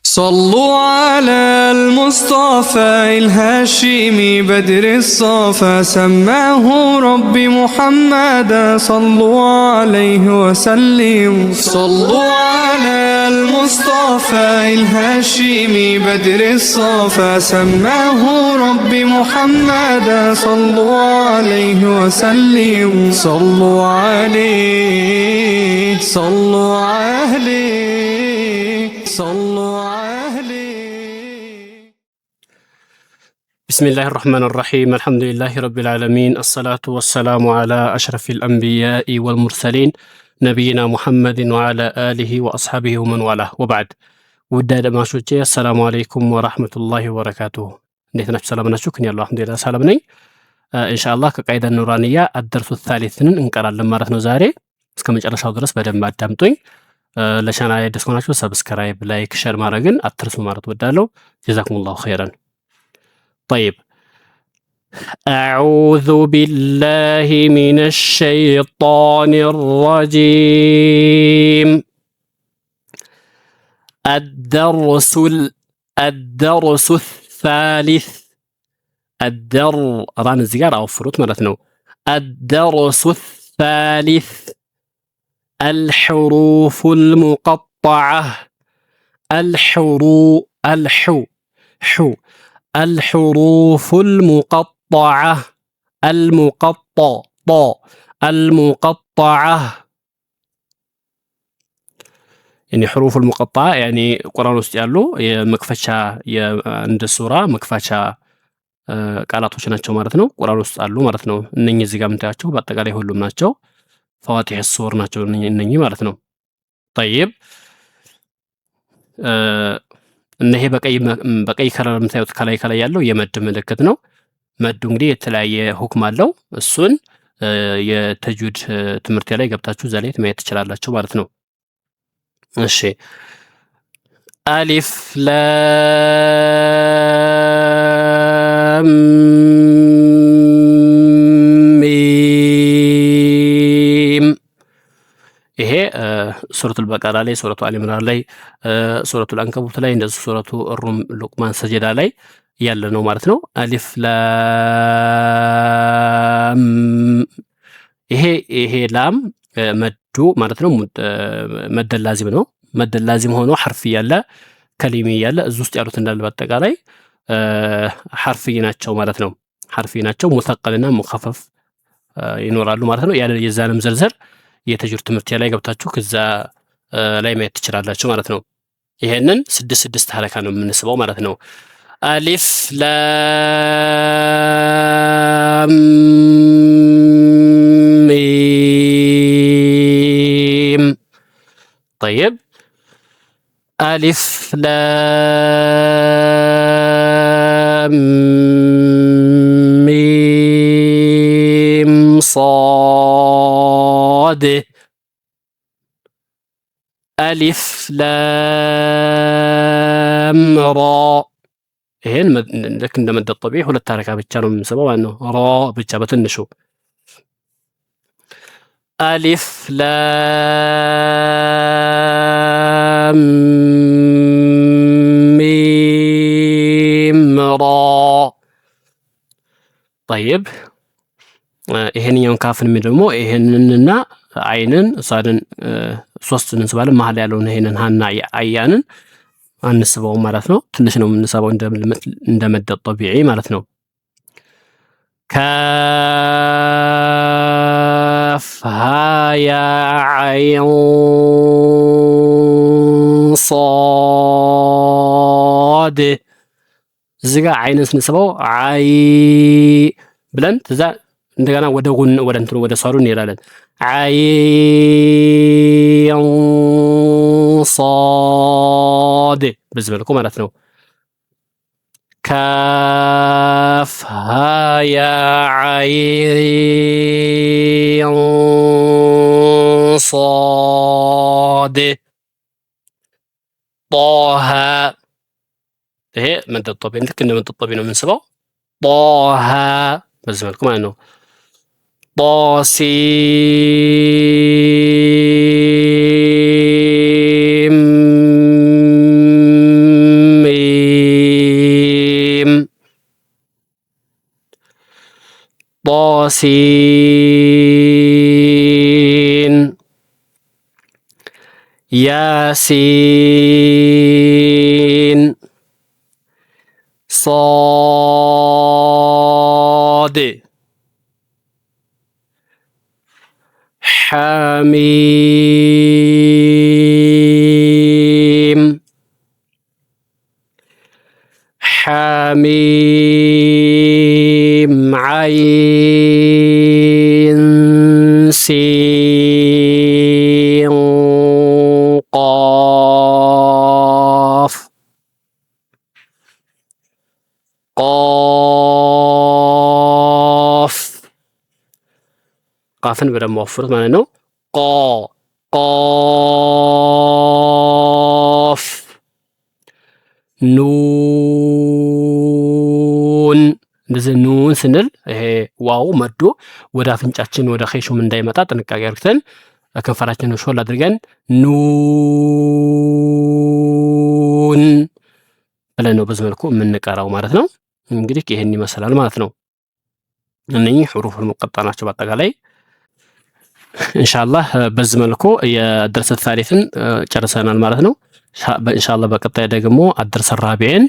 صلوا على المصطفى الهاشمي بدر الصفا سماه ربي محمدا صلوا عليه وسلموا صلوا على المصطفى الهاشمي بدر الصفا سماه ربي محمدا صلوا عليه وسلموا صلوا عليه صلوا عليه صلوا عليه بسم الله الرحمن الرحيم الحمد لله رب العالمين الصلاة والسلام على أشرف الأنبياء والمرسلين نبينا محمد وعلى آله وأصحابه ومن والاه وبعد وداد ما شوتي السلام عليكم ورحمة الله وبركاته نيتنا سلام نشكر الله الحمد لله سلام ني إن شاء الله كقاعدة النورانية الدرس الثالث ننقر لما رثنا زاري እስከ መጨረሻው ድረስ በደንብ አዳምጡኝ ለቻናሌ አዲስ ከሆናችሁ ሰብስክራይብ ላይክ ሼር ማድረግን አትርሱ ማለት ወዳለሁ ጀዛኩሙላሁ ኸይራን طيب أعوذ بالله من الشيطان الرجيم الدرس الثالث ران الزجار أو فروت مرتنا الدرس الثالث الحروف المقطعة الحروف المقطعة المقطعة يعني حروف المقطعة يعني قرآن ውስጥ ያሉ የመክፈቻ የእንደ ሱራ መክፈቻ ቃላቶች ናቸው ማለት ነው። ቁርአን ውስጥ አሉ ማለት ነው። እነኚህ እዚህ ጋር የምታያቸው በአጠቃላይ ሁሉም ናቸው። ፈዋቲህ ሱር ናቸው እነኚህ ማለት ነው። طيب እነሄ በቀይ ከለር የምታዩት ከላይ ያለው የመድ ምልክት ነው። መዱ እንግዲህ የተለያየ ሁክም አለው። እሱን የተጅዊድ ትምህርት ላይ ገብታችሁ እዛ ላይ ማየት ትችላላችሁ ማለት ነው። እሺ አሊፍ ላም ሚም ይሄ ሱረቱል በቀራ ላይ ሱረቱ አሊ ኢምራን ላይ ሱረቱል አንከቡት ላይ እንደዚህ ሱረቱ ሩም ሉቅማን ሰጀዳ ላይ ያለ ነው ማለት ነው። አሊፍ ላም ይሄ ላም መዱ ማለት ነው። መደል ላዚም ነው። መደል ላዚም ሆኖ ሐርፍ ያለ ከሊሚ ያለ እዚህ ውስጥ ያሉት እንዳለ በአጠቃላይ ሐርፍ ናቸው ማለት ነው። ሐርፍ ናቸው። ሙሰቀልና ሙኸፈፍ ይኖራሉ ማለት ነው። ያለ የዛንም ዝርዝር የተጅዊድ ትምህርት ላይ ገብታችሁ ከዛ ላይ ማየት ትችላላችሁ ማለት ነው። ይሄንን 6 ሐረካ ነው የምንስበው ማለት ነው። አሊፍ ላም ሚም طيب ألف لام ميم صاد ألف لام را ይሄን ልክ እንደ መድ ጠቢዕ ሁለት ሐረካ ብቻ ነው የምንስበው ማለት ነው። ራ ብቻ በትንሹ ألف لام ميم را طيب ይሄንኛውን ካፍን ደግሞ ይሄንንና አይንን ሳድን ሶስት እንስባለን መሃል ያለውን ይሄንን ሀና አያንን አንስበው ማለት ነው። ትንሽ ነው የምንስበው እንደ መድ ጠቢዕ ማለት ነው። ካፍ ሃያ ዐይን ሷድ እዚህ ጋር አይንን ስንስበው አይ ብለን ከዛ እንደገና ወደ ጎን ወደ እንትኑ ወደ ሷዱ እንሄዳለን። ዐይን ሷድ በዚህ መልኩ ማለት ነው። ካፍ ሃያ ዐይን ሷድ ጣሃ ይሄ መድ ጠቢዕ ልክ እንደ መድ ጠቢዕ ነው የምንስበው። ጣሃ በዚህ መልኩ ማለት ነው። ጣሲም ياسين ياسين صاد حميم حميم عين سين قاف قاف قافን በደንብ ወፍሩት ማለት ነው። قاف ኑን እንደዚህ ኑን ስንል ይሄ ዋው መዶ ወደ አፍንጫችን ወደ ኸይሹም እንዳይመጣ ጥንቃቄ አድርገን ከንፈራችንን ሾል አድርገን ኑን ብለን ነው በዚህ መልኩ የምንቀራው ማለት ነው። እንግዲህ ይሄን ይመስላል ማለት ነው። እነኚህ ሑሩፍ ሙቀጣ ናቸው በአጠቃላይ። ኢንሻአላህ በዚህ መልኩ የደርስ ታሪፍን ጨርሰናል ማለት ነው። ኢንሻአላህ በቀጣይ ደግሞ አድርስ ራቢዕን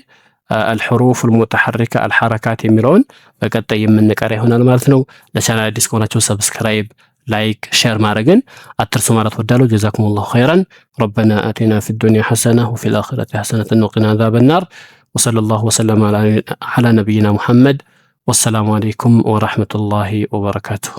الحروف المتحركة الحركات የሚለውን በቀጣይ የምንቀራ ይሆናል ማለት ነው። ለቻናል አዲስ ከሆናችሁ ሰብስክራይብ ላይክ ሼር ማድረግን አትርሱ ማለት ወዳለው ጀዛኩሙላሁ ኸይራን ربنا آتنا في الدنيا حسنة وفي الآخرة حسنة وقنا عذاب النار وصلى الله وسلم على نبينا محمد والسلام عليكم ورحمة الله وبركاته.